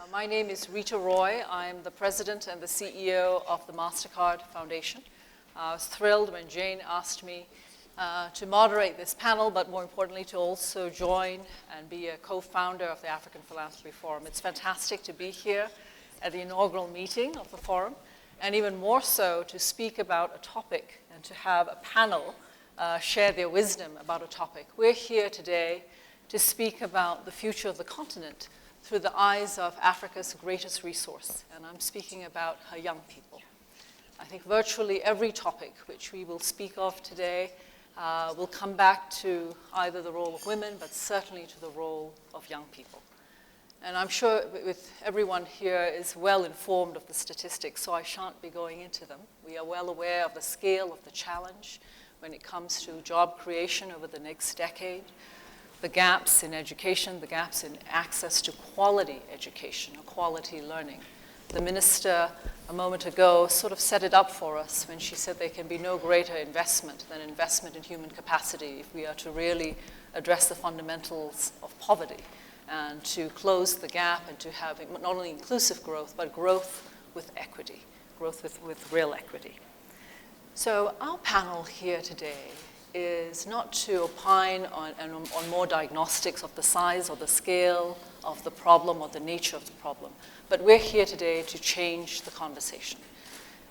My name is Rita Roy. I'm the president and the CEO of the MasterCard Foundation. I was thrilled when Jane asked me to moderate this panel, but more importantly to also join and be a co-founder of the African Philanthropy Forum. It's fantastic to be here at the inaugural meeting of the forum, and even more so to speak about a topic and to have a panel share their wisdom about a topic. We're here today to speak about the future of the continent through the eyes of Africa's greatest resource, and I'm speaking about her young people. I think virtually every topic which we will speak of today will come back to either the role of women, but certainly to the role of young people. And I'm sure with everyone here is well informed of the statistics, so I shan't be going into them. We are well aware of the scale of the challenge when it comes to job creation over the next decade, the gaps in education, the gaps in access to quality education or quality learning. The minister a moment ago sort of set it up for us when she said there can be no greater investment than investment in human capacity if we are to really address the fundamentals of poverty and to close the gap and to have not only inclusive growth, but growth with equity, growth with real equity. So our panel here today is not to opine on more diagnostics of the size or the scale of the problem or the nature of the problem, but we're here today to change the conversation.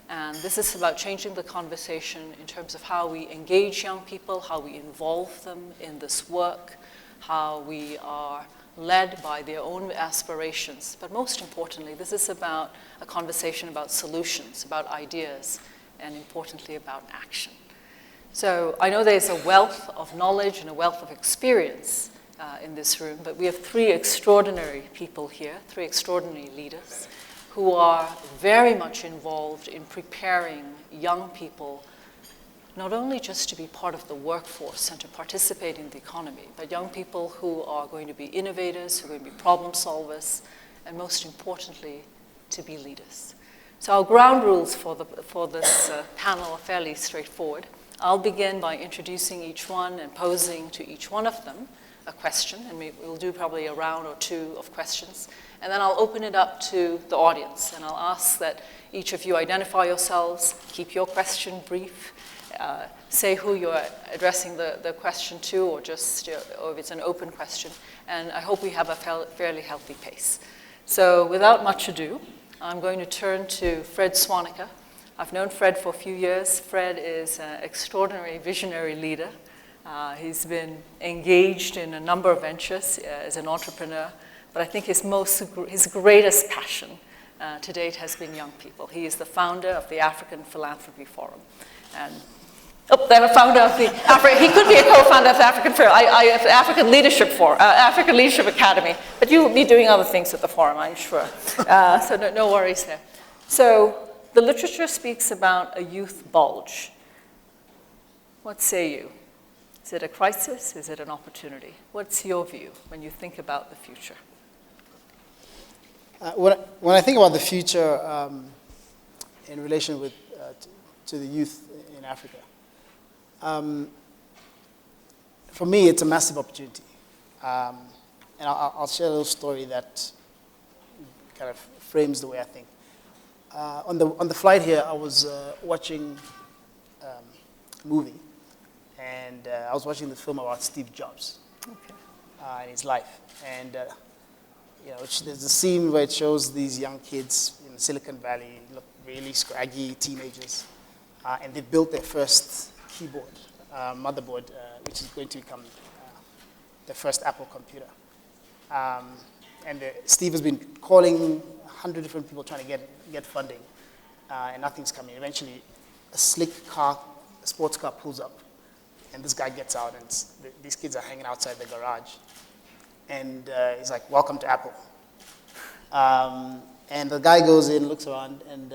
And this is about changing the conversation in terms of how we engage young people, how we involve them in this work, how we are led by their own aspirations. But most importantly, this is about a conversation about solutions, about ideas, and importantly about action. So I know there's a wealth of knowledge and a wealth of experience in this room, but we have three extraordinary people here, three extraordinary leaders who are very much involved in preparing young people not only just to be part of the workforce and to participate in the economy, but young people who are going to be innovators, who are going to be problem solvers, and most importantly, to be leaders. So our ground rules for this panel are fairly straightforward. I'll begin by introducing each one and posing to each one of them a question, and we'll do probably a round or two of questions. And then I'll open it up to the audience, and I'll ask that each of you identify yourselves, keep your question brief, say who you're addressing the question to, or just, or if it's an open question. And I hope we have a fairly healthy pace. So without much ado, I'm going to turn to Fred Swaniker. I've known Fred for a few years. Fred is an extraordinary visionary leader. He's been engaged in a number of ventures as an entrepreneur, but I think his greatest passion to date has been young people. He is the founder of the African Philanthropy Forum. And then a founder of the he could be a co-founder of the African Leadership Forum, African Leadership Academy, but you will be doing other things at the forum, I'm sure. So no worries there. So the literature speaks about a youth bulge. What say you? Is it a crisis? Is it an opportunity? What's your view when you think about the future? When I think about the future in relation to the youth in Africa, for me, it's a massive opportunity. And I'll share a little story that kind of frames the way I think. On the flight here, I was watching a movie, and I was watching the film about Steve Jobs and his life. And there's a scene where it shows these young kids in Silicon Valley, look really scraggy teenagers, and they built their first keyboard, motherboard, which is going to become the first Apple computer. And Steve has been calling 100 different people trying to get funding, and nothing's coming. Eventually, a slick car, a sports car pulls up, and this guy gets out, and these kids are hanging outside the garage. And he's like, "Welcome to Apple." And the guy goes in, looks around, and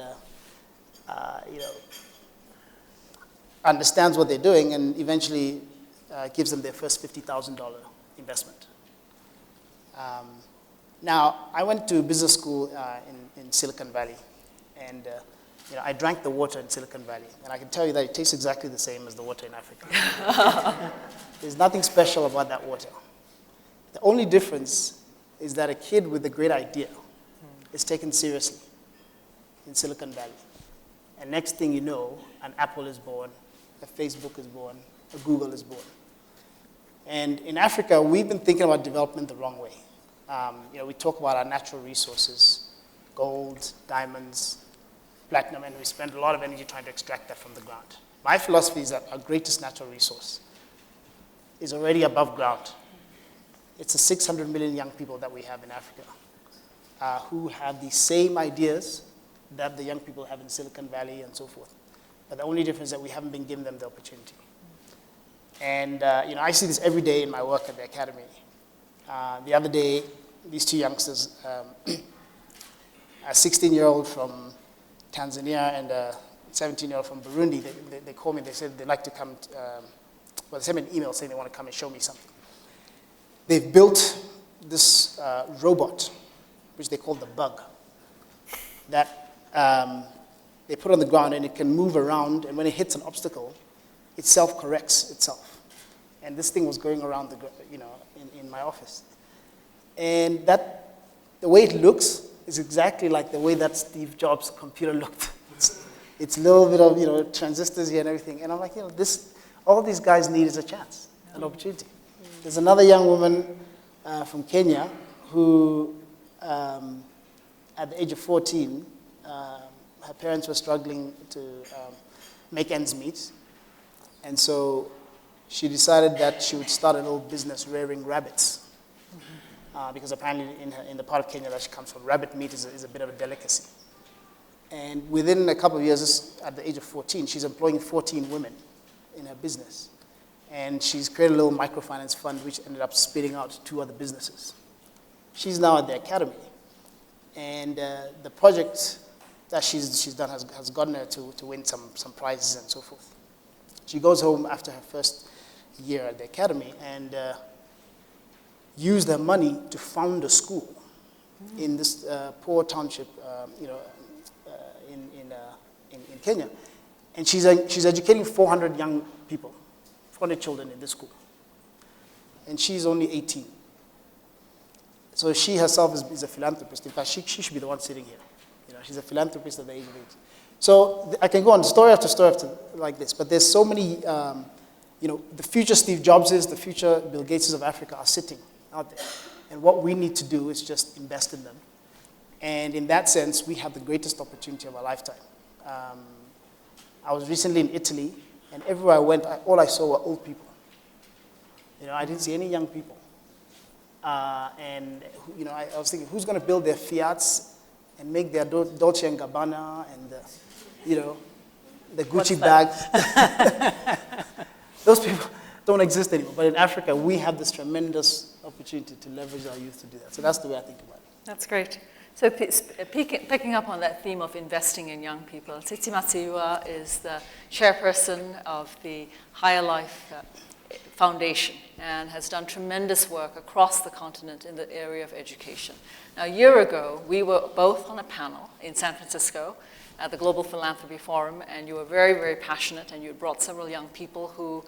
understands what they're doing, and eventually gives them their first $50,000 investment. Now, I went to business school in Silicon Valley, and I drank the water in Silicon Valley, and I can tell you that it tastes exactly the same as the water in Africa. There's nothing special about that water. The only difference is that a kid with a great idea is taken seriously in Silicon Valley. And next thing you know, an Apple is born, a Facebook is born, a Google is born. And in Africa, we've been thinking about development the wrong way. We talk about our natural resources, gold, diamonds, platinum, and we spend a lot of energy trying to extract that from the ground. My philosophy is that our greatest natural resource is already above ground. It's the 600 million young people that we have in Africa who have the same ideas that the young people have in Silicon Valley and so forth. But the only difference is that we haven't been given them the opportunity. And I see this every day in my work at the academy. The other day, these two youngsters, a 16-year-old from Tanzania and a 17-year-old from Burundi, they called me, they said they'd like to come, they sent me an email saying they want to come and show me something. They've built this robot, which they call the bug, that they put on the ground and it can move around, and when it hits an obstacle, it self-corrects itself. And this thing was going around in my office. And the way it looks is exactly like the way that Steve Jobs' computer looked. It's a little bit of transistors here and everything. And I'm like, all these guys need is a chance, an opportunity. There's another young woman from Kenya who, at the age of 14, her parents were struggling to make ends meet. And so she decided that she would start a little business rearing rabbits. Because apparently in the part of Kenya that she comes from, rabbit meat is a bit of a delicacy. And within a couple of years, at the age of 14, she's employing 14 women in her business. And she's created a little microfinance fund, which ended up spitting out 2 other businesses. She's now at the academy. And the project that she's done has gotten her to win some prizes and so forth. She goes home after her first year at the academy and used her money to found a school in this poor township, in Kenya. And she's educating 400 young people, 400 children in this school. And she's only 18. So she herself is a philanthropist. In fact, she should be the one sitting here. She's a philanthropist at the age of 18. So I can go on story after like this, but there's so many, the future Steve Jobses, the future Bill Gateses of Africa are sitting out there. And what we need to do is just invest in them. And in that sense, we have the greatest opportunity of our lifetime. I was recently in Italy, and everywhere I went, all I saw were old people. I didn't see any young people. I was thinking, who's going to build their Fiats and make their Dolce & Gabbana and the Gucci bag? Those people don't exist anymore. But in Africa, we have this tremendous opportunity to leverage our youth to do that. So that's the way I think about it. That's great. So picking up on that theme of investing in young people, Tsitsi Masiyiwa is the chairperson of the Higher Life Foundation and has done tremendous work across the continent in the area of education. Now, a year ago, we were both on a panel in San Francisco at the Global Philanthropy Forum, and you were very, very passionate, and you brought several young people who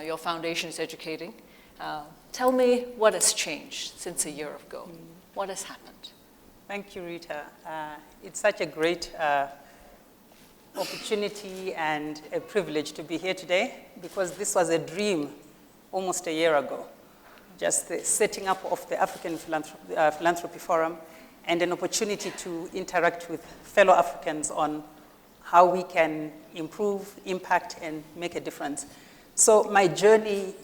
your foundation is educating. Tell me what has changed since a year ago. What has happened? Thank you, Rita. It's such a great opportunity and a privilege to be here today, because this was a dream almost a year ago, just the setting up of the African Philanthropy Forum and an opportunity to interact with fellow Africans on how we can improve, impact, and make a difference. So my journey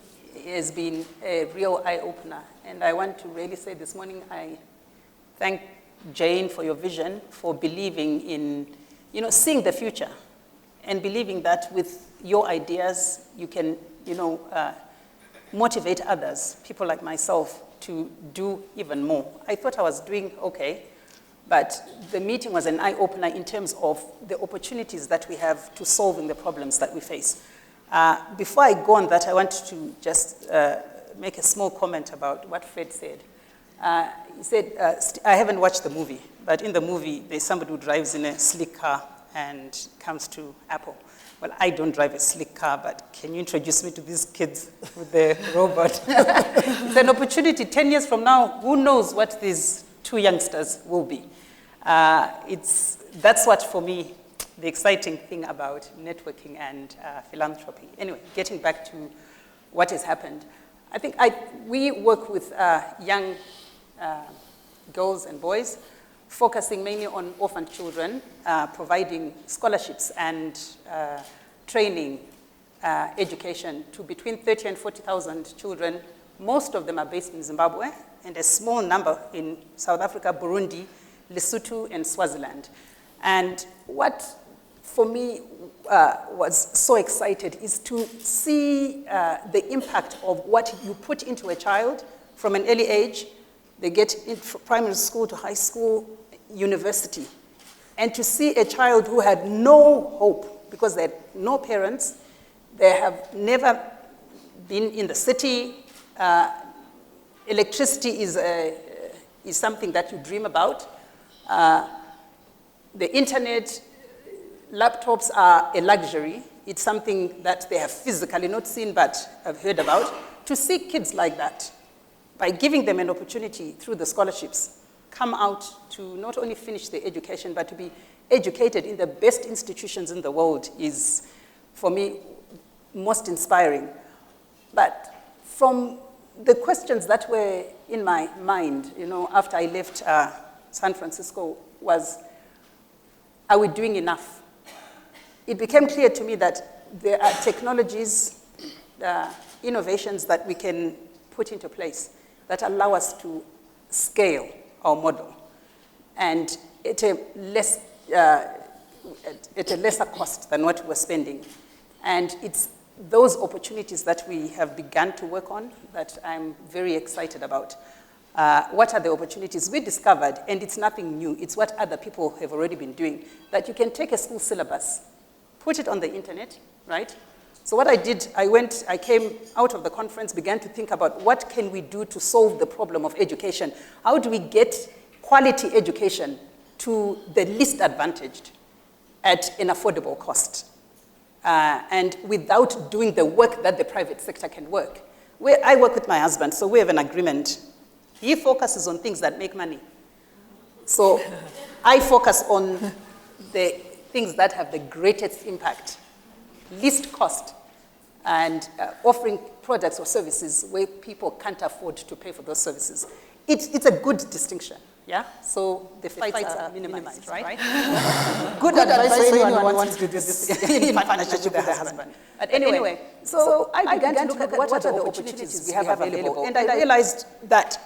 has been a real eye-opener, and I want to really say this morning, I thank Jane for your vision, for believing in, seeing the future and believing that with your ideas, you can, motivate others, people like myself, to do even more. I thought I was doing okay, but the meeting was an eye-opener in terms of the opportunities that we have to solving the problems that we face. Before I go on that, I want to just make a small comment about what Fred said. He said, I haven't watched the movie, but in the movie, there's somebody who drives in a slick car and comes to Apple. Well, I don't drive a slick car, but can you introduce me to these kids with the robot? It's an opportunity. 10 years from now, who knows what these 2 youngsters will be. That's what, for me, the exciting thing about networking and philanthropy. Anyway, getting back to what has happened. I think we work with young girls and boys, focusing mainly on orphan children, providing scholarships and training, education to between 30 and 40,000 children. Most of them are based in Zimbabwe, and a small number in South Africa, Burundi, Lesotho, and Swaziland. And what, for me, was so excited is to see the impact of what you put into a child from an early age. They get from primary school to high school, university. And to see a child who had no hope because they had no parents, they have never been in the city. Electricity is something that you dream about. The internet, laptops are a luxury. It's something that they have physically not seen but have heard about. To see kids like that, by giving them an opportunity through the scholarships, come out to not only finish their education, but to be educated in the best institutions in the world is, for me, most inspiring. But from the questions that were in my mind, after I left San Francisco was, are we doing enough? It became clear to me that there are technologies, innovations that we can put into place that allow us to scale our model, and at a lesser cost than what we're spending. And it's those opportunities that we have begun to work on that I'm very excited about. What are the opportunities? We discovered, and it's nothing new, it's what other people have already been doing, that you can take a school syllabus, put it on the internet, right? So what I did, I came out of the conference, began to think about what can we do to solve the problem of education? How do we get quality education to the least advantaged at an affordable cost? And without doing the work that the private sector can work. I work with my husband, so we have an agreement. He focuses on things that make money. So I focus on the things that have the greatest impact, least cost, and offering products or services where people can't afford to pay for those services. It's a good distinction, yeah? So the fights are minimized, right? Good advice for anyone who wants to do this in partnership with their husband. But anyway, so I began to look at what are the opportunities we have available. And I realized that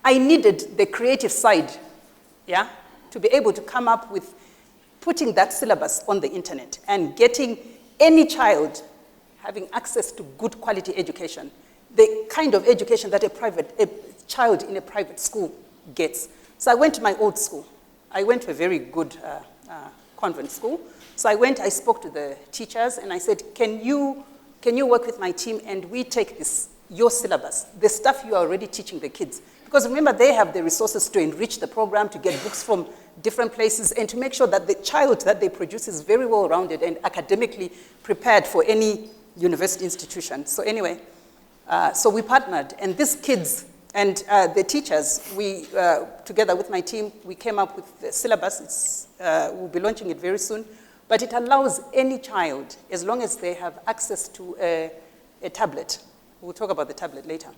I needed the creative side, yeah, to be able to come up with putting that syllabus on the internet and getting any child having access to good quality education, the kind of education that a child in a private school gets. So I went to my old school. I went to a very good convent school. So I spoke to the teachers and I said, can you work with my team and we take your syllabus, the stuff you are already teaching the kids. Because remember, they have the resources to enrich the program, to get books from different places, and to make sure that the child that they produce is very well-rounded and academically prepared for any university institution. So anyway, so we partnered, and these kids and the teachers, we, together with my team, we came up with the syllabus. We'll be launching it very soon. But it allows any child, as long as they have access to a tablet, we'll talk about the tablet later,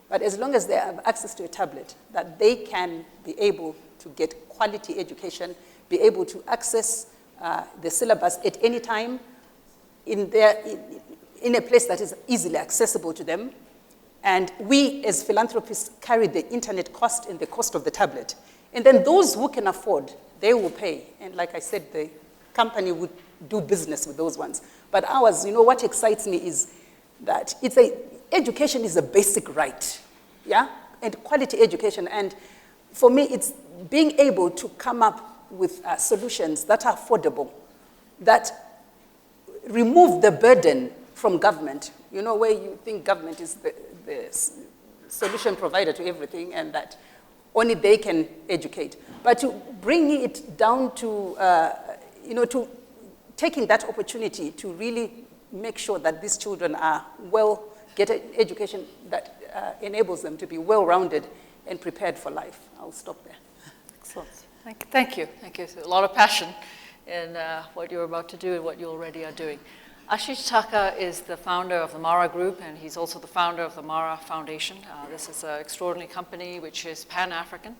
but as long as they have access to a tablet, that they can be able to get quality education, be able to access the syllabus at any time in a place that is easily accessible to them. And we, as philanthropists, carry the internet cost and the cost of the tablet. And then those who can afford, they will pay. And like I said, the company would do business with those ones. But ours, what excites me is that education is a basic right, yeah? And quality education. And for me, it's being able to come up with solutions that are affordable, that remove the burden from government, where you think government is the solution provider to everything and that only they can educate. But to bring it down to, to taking that opportunity to really make sure that these children are get an education that enables them to be well-rounded and prepared for life. I'll stop there. Excellent. Thank you. Thank you. So a lot of passion in what you're about to do and what you already are doing. Ashish Thakur is the founder of the Mara Group, and he's also the founder of the Mara Foundation. This is an extraordinary company which is Pan-African.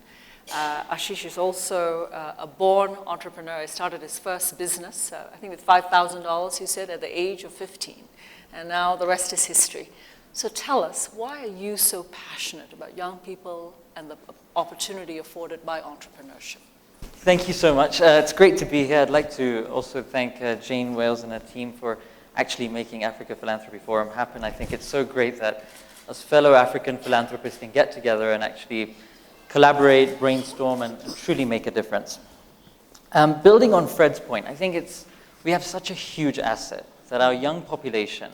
Ashish is also a born entrepreneur. He started his first business, I think with $5,000, he said, at the age of 15. And now the rest is history. So tell us, why are you so passionate about young people and the opportunity afforded by entrepreneurship? Thank you so much. It's great to be here. I'd like to also thank Jane Wales and her team for actually making Africa Philanthropy Forum happen. I think it's so great that us fellow African philanthropists can get together and actually collaborate, brainstorm, and truly make a difference. Building on Fred's point, I think we have such a huge asset that our young population,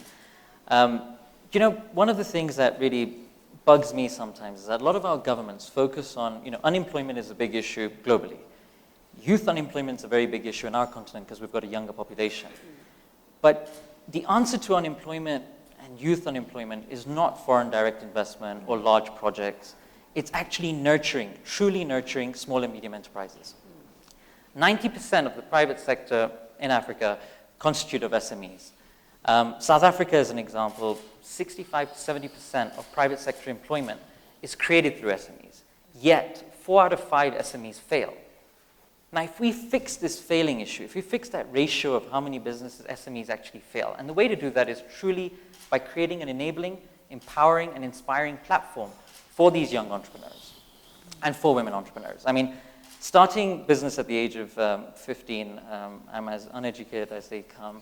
one of the things that really bugs me sometimes is that a lot of our governments focus on, unemployment is a big issue globally. Youth unemployment is a very big issue in our continent because we've got a younger population. But the answer to unemployment and youth unemployment is not foreign direct investment or large projects. It's actually truly nurturing small and medium enterprises. 90% of the private sector in Africa constitute of SMEs. South Africa, as an example, 65 to 70% of private sector employment is created through SMEs. Yet, 4 out of 5 SMEs fail. Now, if we fix this failing issue, if we fix that ratio of how many businesses SMEs actually fail, and the way to do that is truly by creating an enabling, empowering, and inspiring platform for these young entrepreneurs and for women entrepreneurs. I mean, starting business at the age of 15, I'm as uneducated as they come,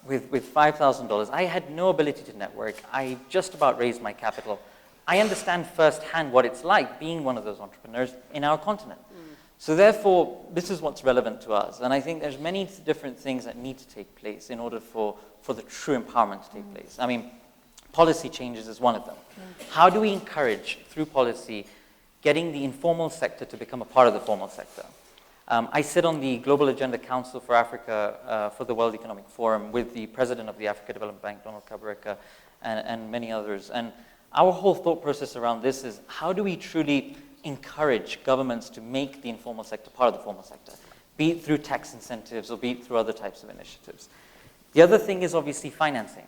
with $5,000. I had no ability to network. I just about raised my capital. I understand firsthand what it's like being one of those entrepreneurs in our continent. So therefore, this is what's relevant to us. And I think there's many different things that need to take place in order for the true empowerment to take place. I mean, policy changes is one of them. How do we encourage, through policy, getting the informal sector to become a part of the formal sector? I sit on the Global Agenda Council for Africa for the World Economic Forum with the president of the Africa Development Bank, Donald Kaberuka, and many others. And our whole thought process around this is, how do we truly encourage governments to make the informal sector part of the formal sector, be it through tax incentives or be it through other types of initiatives? The other thing is obviously financing.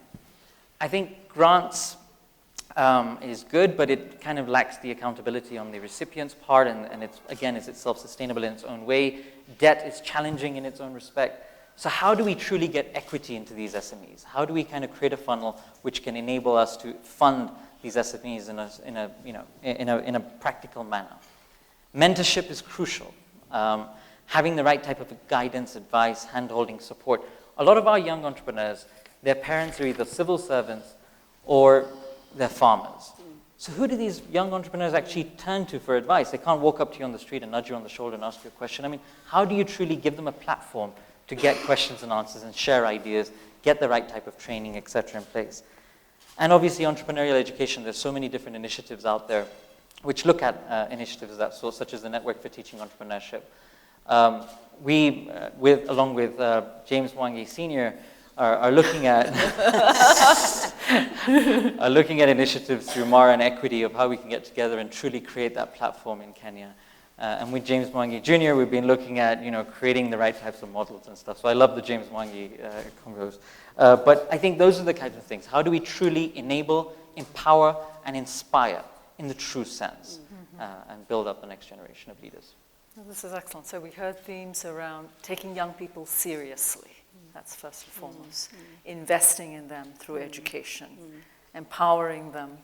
I think grants is good, but it kind of lacks the accountability on the recipient's part, and it's, again, is it self-sustainable in its own way? Debt is challenging in its own respect. So how do we truly get equity into these SMEs? How do we kind of create a funnel which can enable us to fund these SMEs in a practical manner? Mentorship is crucial. Having the right type of guidance, advice, hand-holding, support. A lot of our young entrepreneurs, their parents are either civil servants or they're farmers. So who do these young entrepreneurs actually turn to for advice? They can't walk up to you on the street and nudge you on the shoulder and ask you a question. I mean, how do you truly give them a platform to get questions and answers and share ideas, get the right type of training, et cetera, in place? And obviously, entrepreneurial education, there's so many different initiatives out there which look at initiatives of that sort, such as the Network for Teaching Entrepreneurship. We, along with James Mwangi Sr., are looking at initiatives through Mara and Equity of how we can get together and truly create that platform in Kenya. And with James Mwangi Jr., we've been looking at creating the right types of models and stuff. So I love the James Mwangi convos. But I think those are the kinds of things. How do we truly enable, empower, and inspire in the true sense, and build up the next generation of leaders? Well, this is excellent. So we heard themes around taking young people seriously. That's first and foremost. Investing in them through education, empowering them,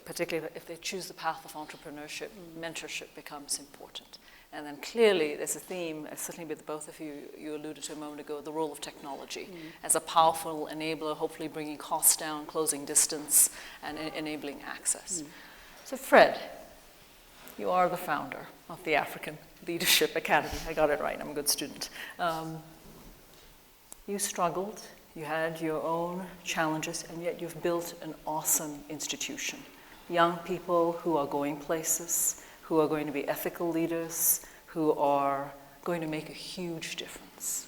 particularly if they choose the path of entrepreneurship, mentorship becomes important. And then clearly there's a theme, certainly with both of you, you alluded to a moment ago, the role of technology as a powerful enabler, hopefully bringing costs down, closing distance, and enabling access. So Fred, you are the founder of the African Leadership Academy. I got it right, I'm a good student. You struggled, you had your own challenges, and yet you've built an awesome institution. Young people who are going places, who are going to be ethical leaders, who are going to make a huge difference.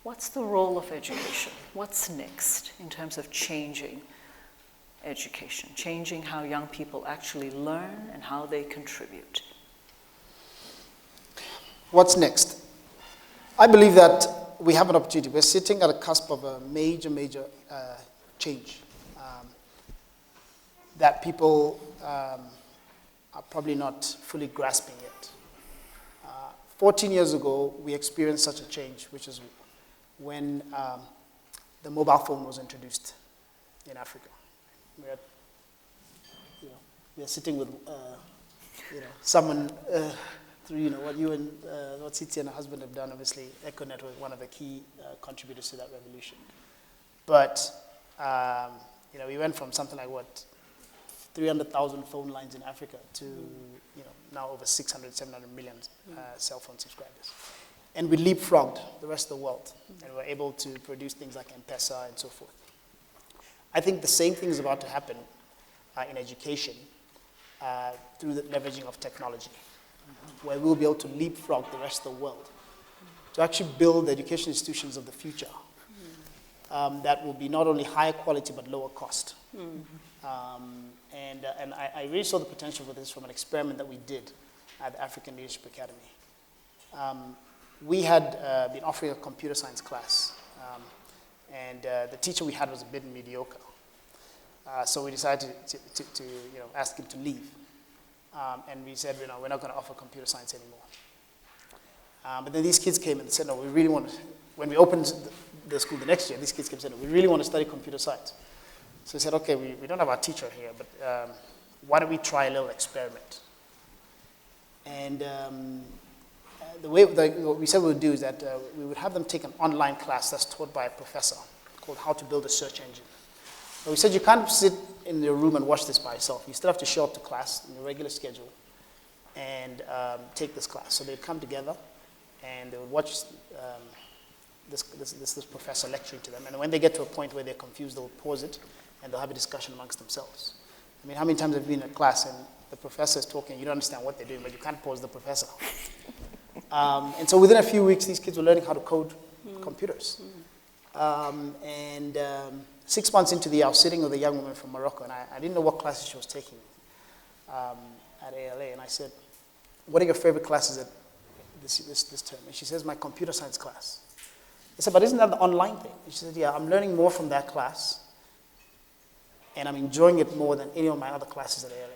What's the role of education? What's next in terms of changing education, changing how young people actually learn and how they contribute? what's next? I believe that we have an opportunity. We're sitting at a cusp of a major change that people are probably not fully grasping yet. 14 years ago, we experienced such a change, which is when the mobile phone was introduced in Africa. We are sitting with someone through what you and what Tsitsi and her husband have done. Obviously, Echo Network, one of the key contributors to that revolution. But we went from something like 300,000 phone lines in Africa to now over 600, 700 million cell phone subscribers. And we leapfrogged the rest of the world, and we're able to produce things like M-Pesa and so forth. I think the same thing is about to happen in education through the leveraging of technology, where we'll be able to leapfrog the rest of the world to actually build the education institutions of the future that will be not only higher quality but lower cost. And I really saw the potential for this from an experiment that we did at the African Leadership Academy. We had been offering a computer science class, and the teacher we had was a bit mediocre. So we decided to ask him to leave. And we said, we're not going to offer computer science anymore. But then these kids came and said, no, we really want to, when we opened the school the next year, these kids came and said, no, we really want to study computer science. So we said, okay, we don't have our teacher here, but why don't we try a little experiment? And what we said we would do is that we would have them take an online class that's taught by a professor called How to Build a Search Engine. But we said you can't sit in your room and watch this by yourself. You still have to show up to class in your regular schedule and take this class. So they'd come together and they would watch this professor lecturing to them. And when they get to a point where they're confused, they'll pause it and they'll have a discussion amongst themselves. I mean, how many times have you been in a class and the professor is talking, you don't understand what they're doing, but you can't pause the professor. And so within a few weeks, these kids were learning how to code computers. 6 months into the year, I was sitting with a young woman from Morocco, and I didn't know what classes she was taking at ALA. And I said, what are your favorite classes at this term? And she says, my computer science class. I said, but isn't that the online thing? And she said, yeah, I'm learning more from that class, and I'm enjoying it more than any of my other classes at ALA.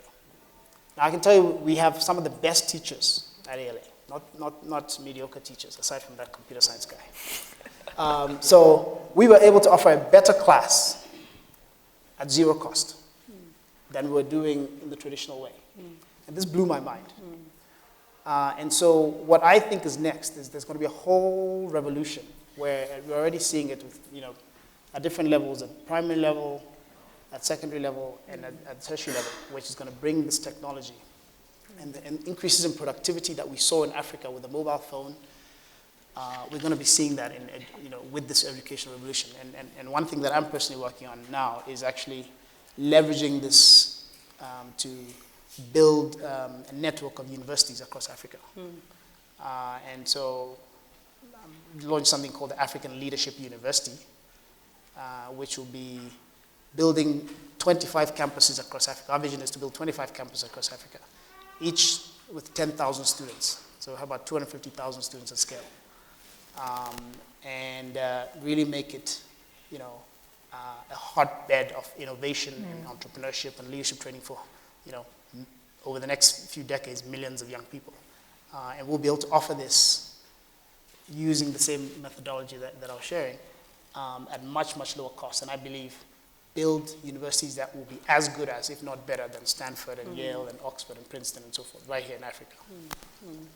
Now, I can tell you, we have some of the best teachers at ALA, not mediocre teachers, aside from that computer science guy. So we were able to offer a better class at zero cost than we were doing in the traditional way. And this blew my mind. And so what I think is next is there's going to be a whole revolution where we're already seeing it with, at different levels, at primary level, at secondary level, and at tertiary level, which is going to bring this technology and the increases in productivity that we saw in Africa with the mobile phone. We're going to be seeing that with this educational revolution. And one thing that I'm personally working on now is actually leveraging this to build a network of universities across Africa. And so launched something called the African Leadership University, which will be building 25 campuses across Africa. Our vision is to build 25 campuses across Africa, each with 10,000 students. So how about 250,000 students at scale? And really make it, a hotbed of innovation and entrepreneurship and leadership training for, over the next few decades, millions of young people. And we'll be able to offer this using the same methodology that I was sharing at much, much lower cost. And I believe build universities that will be as good as, if not better than Stanford and Yale and Oxford and Princeton and so forth, right here in Africa.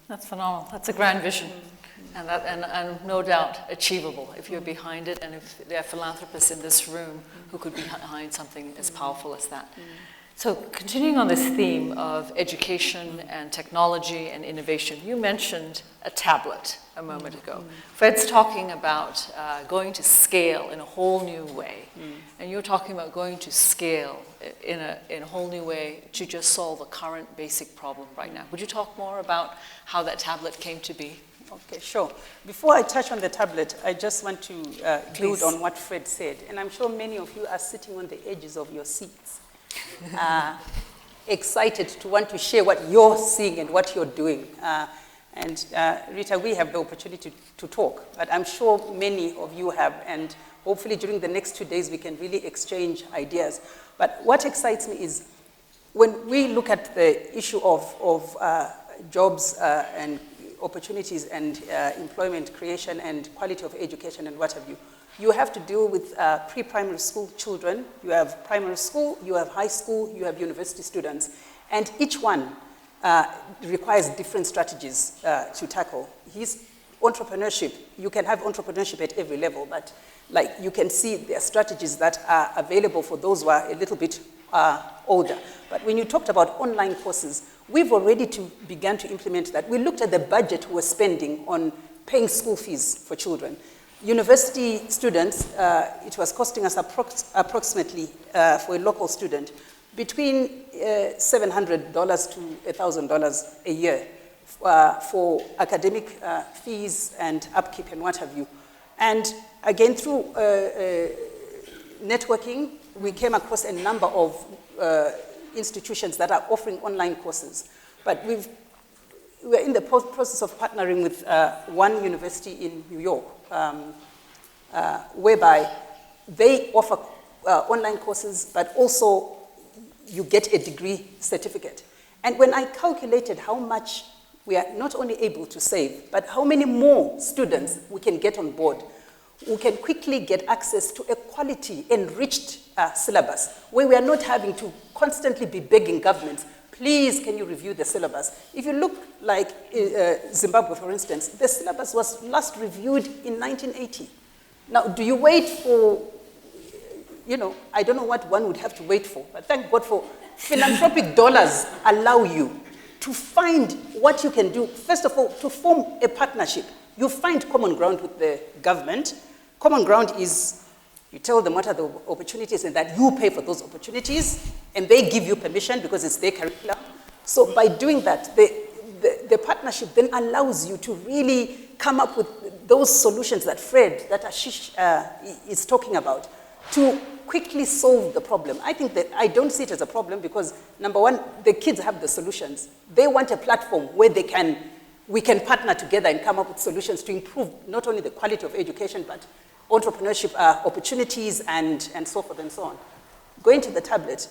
That's phenomenal. That's a grand vision, and no doubt achievable if you're behind it, and if there are philanthropists in this room who could be behind something as powerful as that. So continuing on this theme of education and technology and innovation, you mentioned a tablet a moment ago. Fred's talking about going to scale in a whole new way. And you're talking about going to scale in a whole new way to just solve a current basic problem right now. Would you talk more about how that tablet came to be? Okay, sure. Before I touch on the tablet, I just want to build on what Fred said. And I'm sure many of you are sitting on the edges of your seats, excited to want to share what you're seeing and what you're doing. And Rita, we have the opportunity to talk, but I'm sure many of you have, and hopefully during the next 2 days we can really exchange ideas. But what excites me is when we look at the issue of jobs and opportunities and employment creation and quality of education and what have you, you have to deal with pre-primary school children, you have primary school, you have high school, you have university students, and each one requires different strategies to tackle. Entrepreneurship, you can have entrepreneurship at every level, but like you can see there are strategies that are available for those who are a little bit older. But when you talked about online courses, we've already begun to implement that. We looked at the budget we're spending on paying school fees for children. University students, it was costing us approximately, for a local student, between $700 to $1,000 a year for academic fees and upkeep and what have you. And again, through networking, we came across a number of institutions that are offering online courses. But we're in the process of partnering with one university in New York, whereby they offer online courses, but also you get a degree certificate. And when I calculated how much we are not only able to save, but how many more students we can get on board, we can quickly get access to a quality enriched syllabus, where we are not having to constantly be begging governments, please can you review the syllabus. If you look like Zimbabwe, for instance, the syllabus was last reviewed in 1980. Now, do you wait for, I don't know what one would have to wait for, but thank God for philanthropic dollars allow you to find what you can do. First of all, to form a partnership, you find common ground with the government. Common ground is you tell them what are the opportunities and that you pay for those opportunities, and they give you permission because it's their curriculum. So by doing that, the partnership then allows you to really come up with those solutions that Fred, that Ashish is talking about, to quickly solve the problem. I think that I don't see it as a problem because, number one, the kids have the solutions. They want a platform where we can partner together and come up with solutions to improve not only the quality of education, but entrepreneurship opportunities and so forth and so on. Going to the tablet,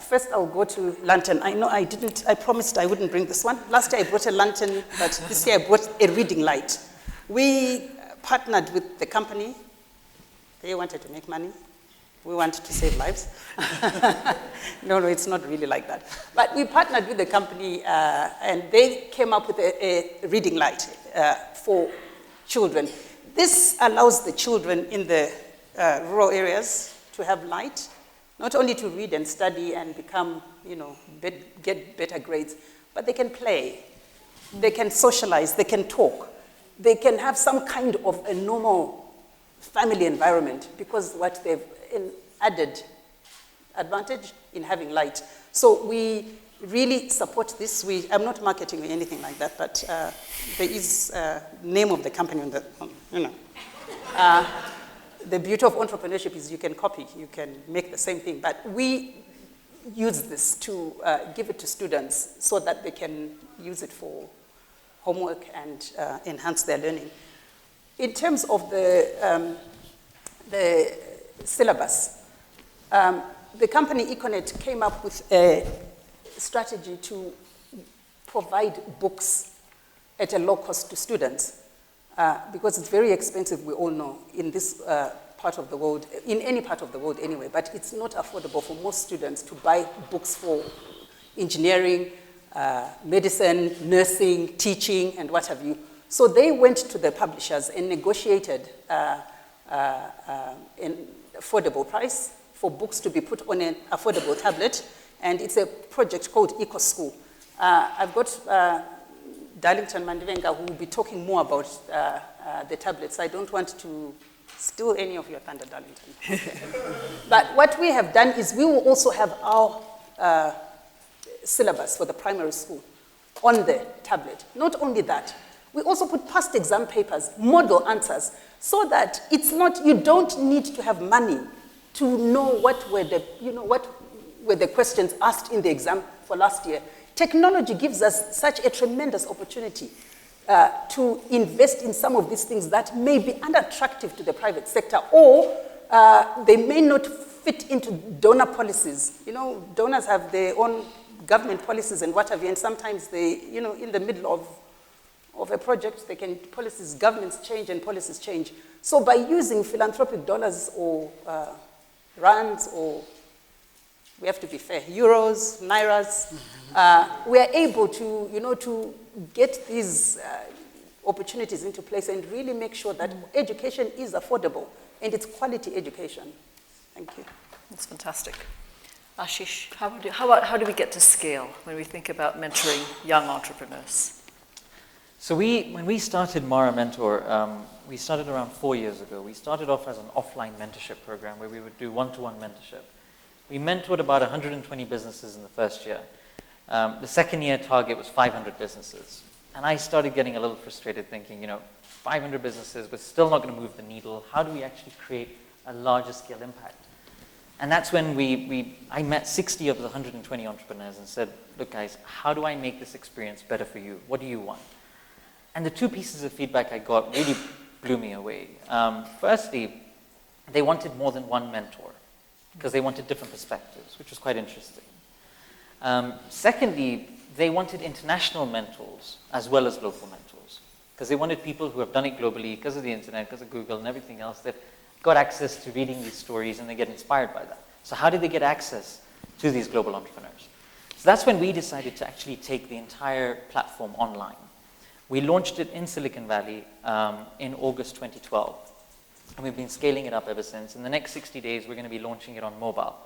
first I'll go to lantern. I know I promised I wouldn't bring this one. Last year I brought a lantern, but this year I brought a reading light. We partnered with the company. They wanted to make money. We wanted to save lives. No, it's not really like that. But we partnered with the company, and they came up with a reading light for children. This allows the children in the rural areas to have light, not only to read and study and become, get better grades, but they can play, they can socialize, they can talk, they can have some kind of a normal family environment because what they've added advantage in having light. So we really support this. I'm not marketing or anything like that, but there is name of the company on the, the beauty of entrepreneurship is you can copy, you can make the same thing, but we use this to give it to students so that they can use it for homework and enhance their learning. In terms of the syllabus, the company Econet came up with a strategy to provide books at a low cost to students because it's very expensive, we all know, in this part of the world, in any part of the world anyway, but it's not affordable for most students to buy books for engineering, medicine, nursing, teaching, and what have you. So they went to the publishers and negotiated an affordable price for books to be put on an affordable tablet, and it's a project called EcoSchool. I've got Darlington Mandivenga who will be talking more about the tablets. I don't want to steal any of your thunder, Darlington. But what we have done is we will also have our syllabus for the primary school on the tablet. Not only that, we also put past exam papers, model answers, so that it's not, you don't need to have money to know what were the questions asked in the exam for last year. technology gives us such a tremendous opportunity to invest in some of these things that may be unattractive to the private sector, or they may not fit into donor policies. You know, donors have their own government policies and what have you, and sometimes they, you know, in the middle of a project, governments change and policies change. So by using philanthropic dollars or rands, or we have to be fair, euros, nairas, we are able to, you know, to get these opportunities into place and really make sure that education is affordable and it's quality education. Thank you. That's fantastic. Ashish, how do we get to scale when we think about mentoring young entrepreneurs? So when we started Mara Mentor, we started around 4 years ago. We started off as an offline mentorship program where we would do one-to-one mentorship. We mentored about 120 businesses in the first year. The second year target was 500 businesses. And I started getting a little frustrated thinking, you know, 500 businesses, we're still not going to move the needle. How do we actually create a larger scale impact? And that's when I met 60 of the 120 entrepreneurs and said, look guys, how do I make this experience better for you? What do you want? And the two pieces of feedback I got really blew me away. Firstly, they wanted more than one mentor because they wanted different perspectives, which was quite interesting. Secondly, they wanted international mentors as well as local mentors because they wanted people who have done it globally because of the internet, because of Google and everything else. They've got access to reading these stories and they get inspired by that. So how did they get access to these global entrepreneurs? So that's when we decided to actually take the entire platform online. We launched it in Silicon Valley in August 2012. And we've been scaling it up ever since. In the next 60 days, we're going to be launching it on mobile.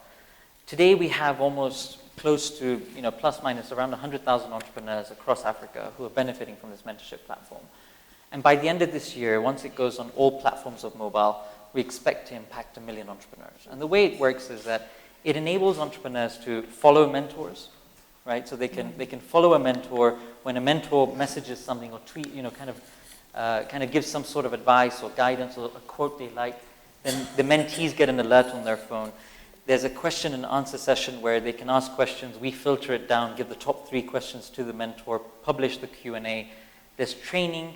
Today, we have almost close to, you know, plus minus around 100,000 entrepreneurs across Africa who are benefiting from this mentorship platform. And by the end of this year, once it goes on all platforms of mobile, we expect to impact 1 million entrepreneurs. And the way it works is that it enables entrepreneurs to follow mentors, right? So they can follow a mentor when a mentor messages something or tweet, you know, kind of gives some sort of advice or guidance or a quote they like. Then the mentees get an alert on their phone. There's a question and answer session where they can ask questions. We filter it down, give the top 3 questions to the mentor, publish the Q&A. There's training,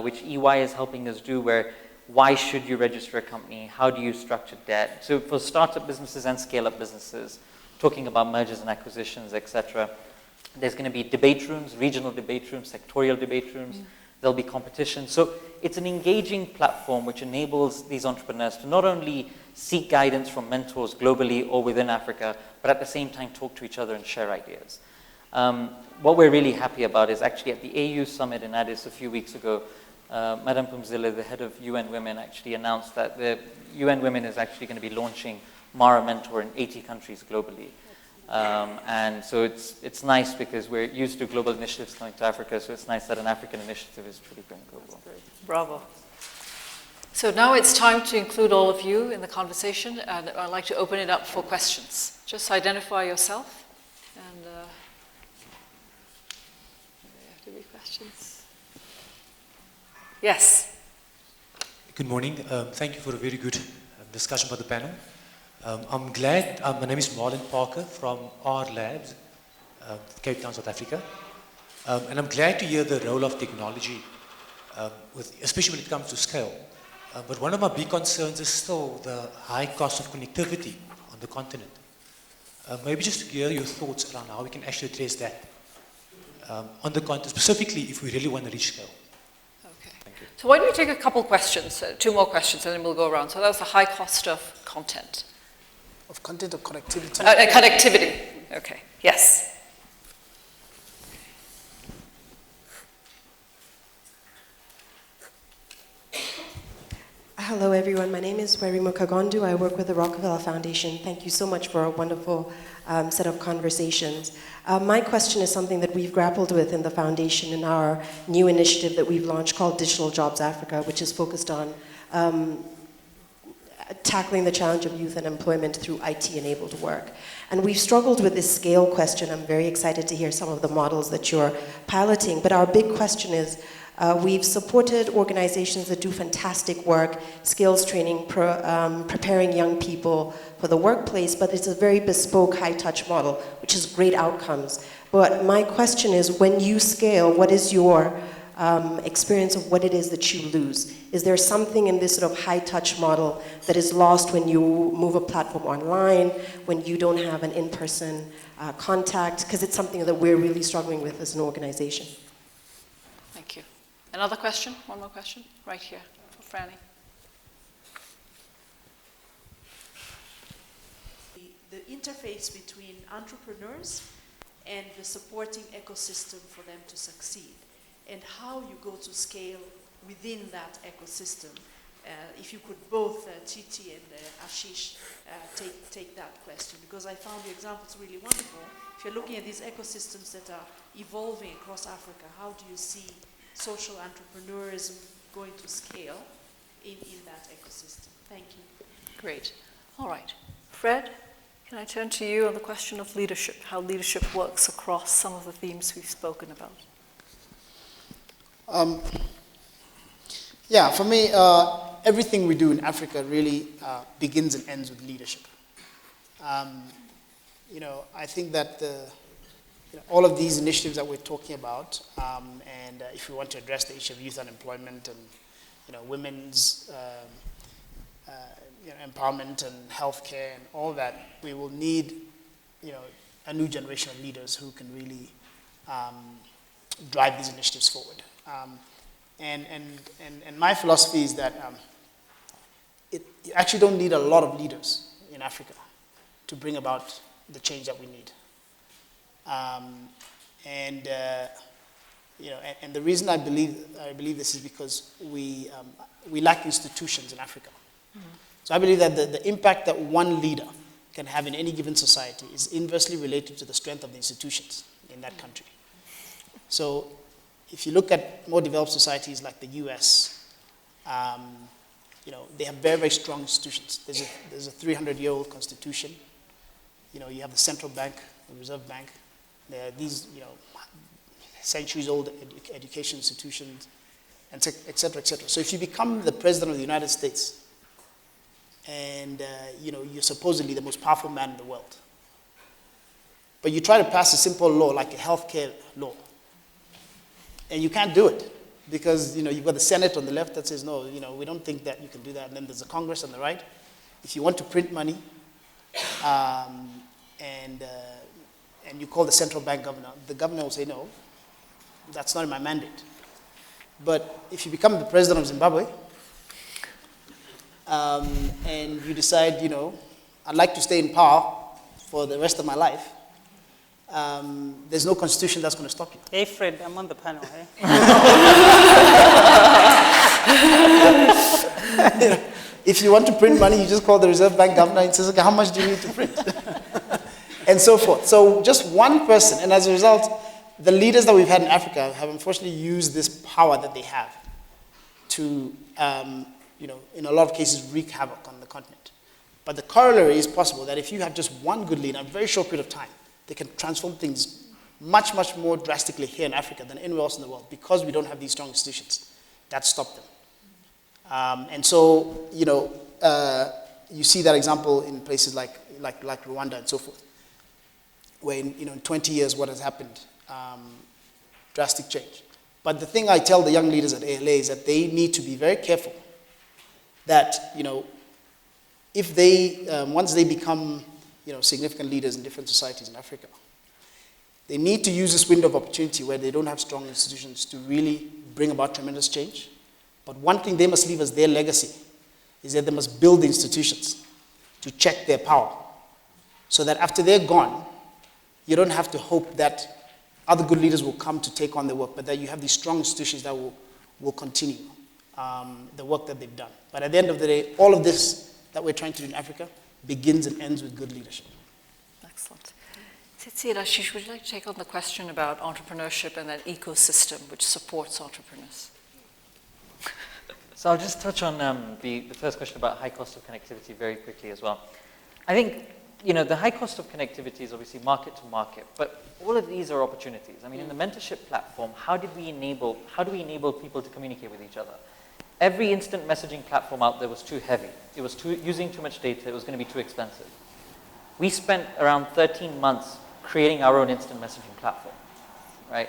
which EY is helping us do, where why should you register a company? How do you structure debt? So for startup businesses and scale-up businesses, talking about mergers and acquisitions, etc. There's going to be debate rooms, regional debate rooms, sectorial debate rooms. There'll be competition. So it's an engaging platform which enables these entrepreneurs to not only seek guidance from mentors globally or within Africa, but at the same time talk to each other and share ideas. What we're really happy about is actually at the AU Summit in Addis a few weeks ago, Madam Pumzile, the head of UN Women, actually announced that the UN Women is actually going to be launching Mara Mentor in 80 countries globally. And so it's nice because we're used to global initiatives coming to Africa, so it's nice that an African initiative is truly going global. Bravo. So now it's time to include all of you in the conversation, and I'd like to open it up for questions. Just identify yourself, and there have to be questions. Yes. Good morning. Thank you for a very good discussion by the panel. I'm glad, my name is Marlon Parker from R Labs, Cape Town, South Africa. And I'm glad to hear the role of technology, especially when it comes to scale. But one of my big concerns is still the high cost of connectivity on the continent. Maybe just to hear your thoughts around how we can actually address that on the continent, specifically if we really want to reach scale. Okay. So why don't we take a couple questions, 2 more questions, and then we'll go around. So that was the high cost of content. Of content or connectivity? Connectivity. Okay. Yes. Hello, everyone. My name is Werimo Kagondu. I work with the Rockefeller Foundation. Thank you so much for a wonderful set of conversations. My question is something that we've grappled with in the foundation in our new initiative that we've launched called Digital Jobs Africa, which is focused on tackling the challenge of youth unemployment through IT-enabled work. And we've struggled with this scale question. I'm very excited to hear some of the models that you're piloting. But our big question is, we've supported organizations that do fantastic work, skills training, preparing young people for the workplace, but it's a very bespoke high-touch model, which is great outcomes. But my question is, when you scale, what is your experience of what it is that you lose? Is there something in this sort of high-touch model that is lost when you move a platform online, when you don't have an in-person contact? Because it's something that we're really struggling with as an organization. Thank you. Another question? One more question? Right here for Franny. The interface between entrepreneurs and the supporting ecosystem for them to succeed, and how you go to scale within that ecosystem. If you could both, Tsitsi and Ashish, take that question, because I found your examples really wonderful. If you're looking at these ecosystems that are evolving across Africa, how do you see social entrepreneurism going to scale in that ecosystem? Thank you. Great. All right. Fred, can I turn to you on the question of leadership, how leadership works across some of the themes we've spoken about? Yeah, for me, everything we do in Africa really begins and ends with leadership. I think that all of these initiatives that we're talking about, and if we want to address the issue of youth unemployment and women's empowerment and healthcare and all that, we will need a new generation of leaders who can really drive these initiatives forward. And my philosophy is that you actually don't need a lot of leaders in Africa to bring about the change that we need. And the reason I believe this is because we lack institutions in Africa. Mm-hmm. So I believe that the impact that one leader can have in any given society is inversely related to the strength of the institutions in that country. So if you look at more developed societies like the US, they have very, very strong institutions. There's a 300-year-old constitution. You have the central bank, the Reserve Bank. There are these, centuries-old education institutions, and et cetera, et cetera. So if you become the president of the United States, and you're supposedly the most powerful man in the world, but you try to pass a simple law like a healthcare law, and you can't do it because you've got the Senate on the left that says no, we don't think that you can do that, and then there's the Congress on the right. If you want to print money, and you call the central bank governor, the governor will say no, that's not in my mandate. But if you become the president of Zimbabwe, and you decide, I'd like to stay in power for the rest of my life, there's no constitution that's going to stop you. Hey, Fred, I'm on the panel, eh? If you want to print money, you just call the Reserve Bank governor and says, okay, how much do you need to print? And so forth. So just one person, and as a result, the leaders that we've had in Africa have unfortunately used this power that they have to, in a lot of cases, wreak havoc on the continent. But the corollary is possible that if you have just one good leader in a very short period of time, they can transform things much, much more drastically here in Africa than anywhere else in the world because we don't have these strong institutions that stop them. And so, you see that example in places like Rwanda and so forth, where in 20 years what has happened, drastic change. But the thing I tell the young leaders at ALA is that they need to be very careful that, if they, once they become, significant leaders in different societies in Africa, they need to use this window of opportunity where they don't have strong institutions to really bring about tremendous change. But one thing they must leave as their legacy is that they must build the institutions to check their power so that after they're gone, you don't have to hope that other good leaders will come to take on the work, but that you have these strong institutions that will continue the work that they've done. But at the end of the day, all of this that we're trying to do in Africa begins and ends with good leadership. Excellent. Tsitsi and Ashish, would you like to take on the question about entrepreneurship and that ecosystem which supports entrepreneurs? So I'll just touch on the first question about high cost of connectivity very quickly as well. I think, the high cost of connectivity is obviously market to market, but all of these are opportunities. I mean, in the mentorship platform, how do we enable people to communicate with each other? every instant messaging platform out there was too heavy. It was using too much data. It was going to be too expensive. We spent around 13 months creating our own instant messaging platform, right?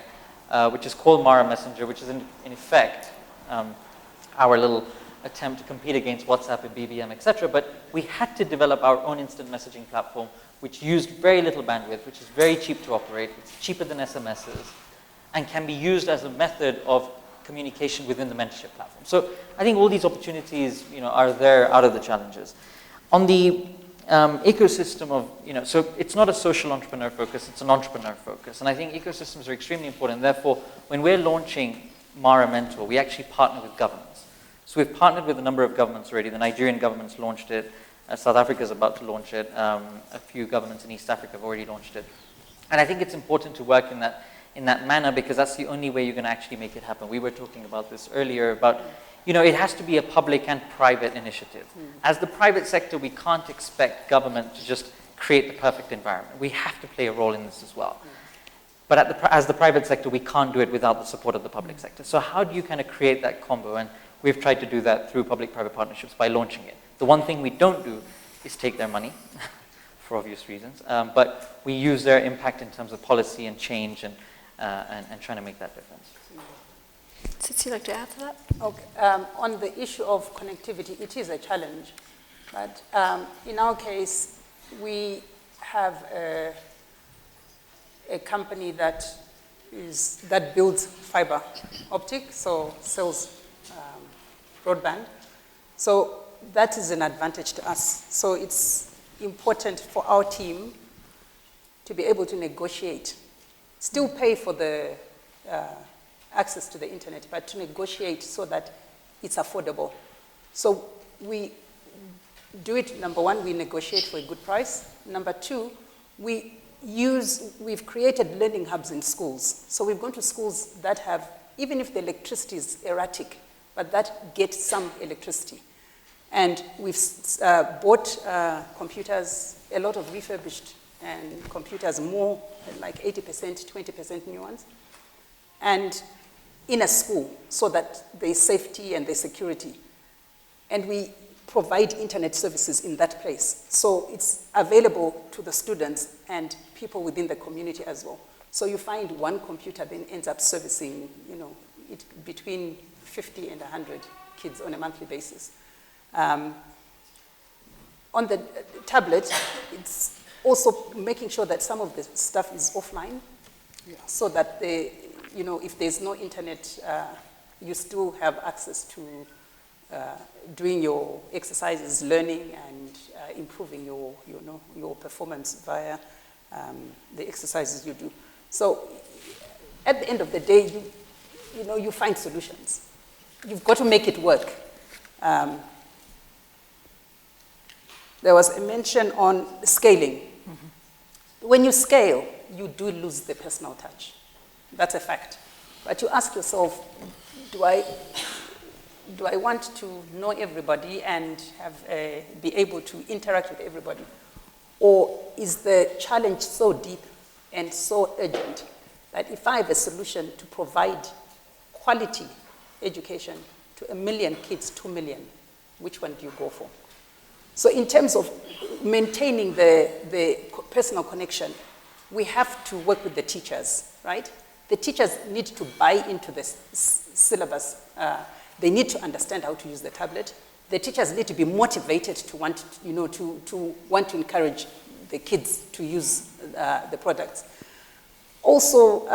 Which is called Mara Messenger, which is in effect our little attempt to compete against WhatsApp and BBM, etc. But we had to develop our own instant messaging platform, which used very little bandwidth, which is very cheap to operate. It's cheaper than SMSs, and can be used as a method of communication within the mentorship platform. So I think all these opportunities, are there out of the challenges. On the ecosystem of, so it's not a social entrepreneur focus, it's an entrepreneur focus. And I think ecosystems are extremely important. Therefore, when we're launching Mara Mentor, we actually partner with governments. So we've partnered with a number of governments already. The Nigerian government's launched it. South Africa is about to launch it. A few governments in East Africa have already launched it. And I think it's important to work in that manner, because that's the only way you're going to actually make it happen. We were talking about this earlier about, it has to be a public and private initiative. As the private sector, we can't expect government to just create the perfect environment. We have to play a role in this as well. But as the private sector, we can't do it without the support of the public sector. So how do you kind of create that combo? And we've tried to do that through public-private partnerships by launching it. The one thing we don't do is take their money, for obvious reasons. But we use their impact in terms of policy and change and trying to make that difference. Tsitsi, like to add to that? Okay. On the issue of connectivity, it is a challenge. But in our case, we have a company that builds fiber optic, so sells broadband. So that is an advantage to us. So it's important for our team to be able to negotiate, still pay for the access to the internet, but to negotiate so that it's affordable. So we do it, number one, we negotiate for a good price. Number two, we've created learning hubs in schools. So we've gone to schools that have, even if the electricity is erratic, but that get some electricity. And we've bought computers, a lot of refurbished and computers, more like 80%, 20% new ones, and in a school so that there's safety and there's security. And we provide internet services in that place. So it's available to the students and people within the community as well. So you find one computer then ends up servicing, it between 50 and 100 kids on a monthly basis. On the tablet, it's also making sure that some of the stuff is offline, so that if there's no internet, you still have access to doing your exercises, learning, and improving your performance via the exercises you do. So at the end of the day, you find solutions. You've got to make it work. There was a mention on scaling. Mm-hmm. When you scale, you do lose the personal touch. That's a fact. But you ask yourself, do I want to know everybody and be able to interact with everybody? Or is the challenge so deep and so urgent that if I have a solution to provide quality education to 1 million kids, 2 million, which one do you go for? So in terms of maintaining the personal connection, we have to work with the teachers, right? The teachers need to buy into the syllabus. They need to understand how to use the tablet. The teachers need to be motivated to want, to want to encourage the kids to use the products. Also,